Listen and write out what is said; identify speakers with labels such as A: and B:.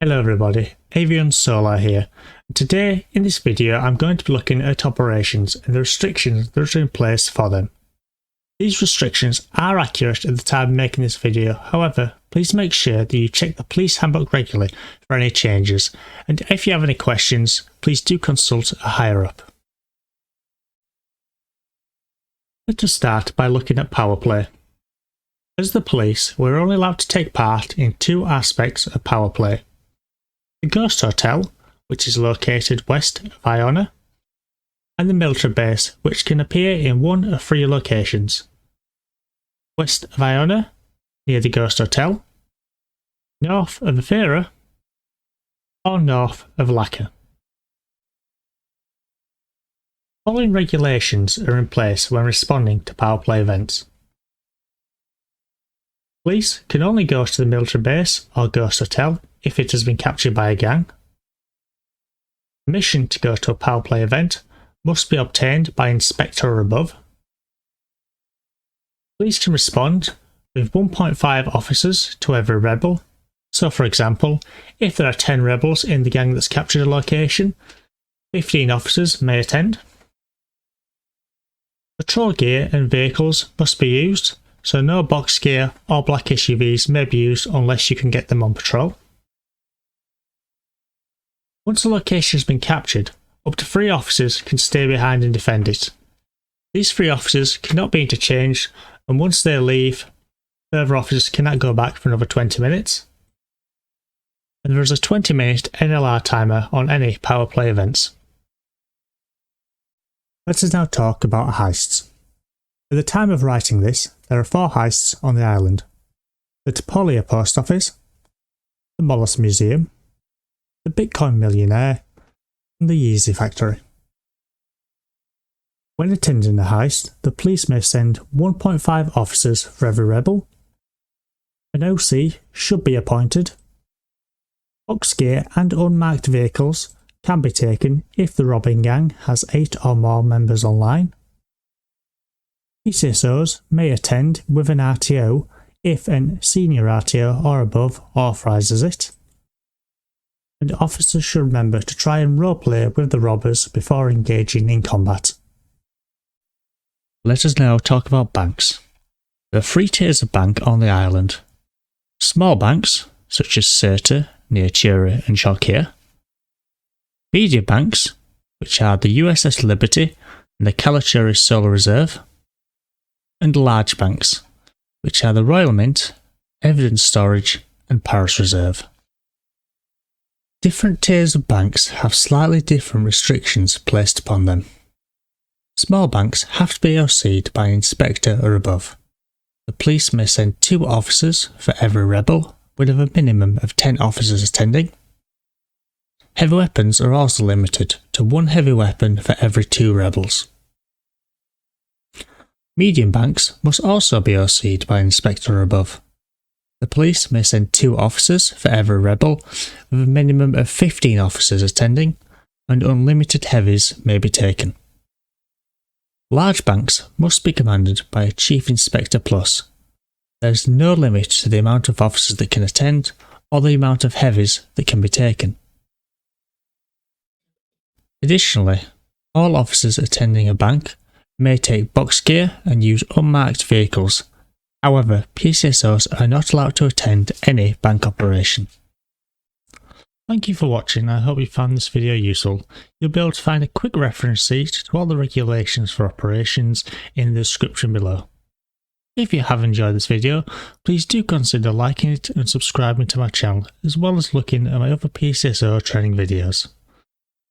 A: Hello everybody, Avian Solar here. Today in this video I'm going to be looking at operations and the restrictions that are in place for them. These restrictions are accurate at the time of making this video, however please make sure that you check the police handbook regularly for any changes, and if you have any questions please do consult a higher up. Let us start by looking at Powerplay. As the police, we're only allowed to take part in two aspects of Powerplay. The Ghost Hotel, which is located west of Iona, and the military base, which can appear in one of three locations. West of Iona, near the Ghost Hotel, north of Afera, or north of Lacca. Following regulations are in place when responding to Powerplay events. Police can only go to the military base or Ghost Hotel if it has been captured by a gang. Permission to go to a Powerplay event must be obtained by Inspector or above. Police can respond with 1.5 officers to every rebel. So for example, if there are 10 rebels in the gang that's captured a location, 15 officers may attend. Patrol gear and vehicles must be used, so no box gear or black SUVs may be used unless you can get them on patrol. Once a location has been captured, up to 3 officers can stay behind and defend it. These 3 officers cannot be interchanged, and once they leave, further officers cannot go back for another 20 minutes. And there is a 20-minute NLR timer on any Powerplay events. Let us now talk about heists. At the time of writing this, there are 4 heists on the island. The Topolia Post Office, the Mollusk Museum, the Bitcoin Millionaire, and the Yeezy Factory. When attending a heist, the police may send 1.5 officers for every rebel. An OC should be appointed. Box gear and unmarked vehicles can be taken if the robbing gang has 8 or more members online. PCSOs may attend with an RTO if an senior RTO or above authorises it. And officers should remember to try and roleplay with the robbers before engaging in combat. Let us now talk about banks. There are 3 tiers of bank on the island. Small banks, such as Sirte, near Chira and Chalkir. Medium banks, which are the USS Liberty and the Kalachuri Solar Reserve. And large banks, which are the Royal Mint, Evidence Storage and Paris Reserve. Different tiers of banks have slightly different restrictions placed upon them. Small banks have to be OC'd by an inspector or above. The police may send 2 officers for every rebel, with a minimum of 10 officers attending. Heavy weapons are also limited to 1 heavy weapon for every 2 rebels. Medium banks must also be OC'd by an inspector or above. The police may send 2 officers for every rebel, with a minimum of 15 officers attending, and unlimited heavies may be taken. Large banks must be commanded by a Chief Inspector Plus. There is no limit to the amount of officers that can attend, or the amount of heavies that can be taken. Additionally, all officers attending a bank may take box gear and use unmarked vehicles. However, PCSOs are not allowed to attend any bank operation. Thank you for watching. I hope you found this video useful. You'll be able to find a quick reference sheet to all the regulations for operations in the description below. If you have enjoyed this video, please do consider liking it and subscribing to my channel, as well as looking at my other PCSO training videos.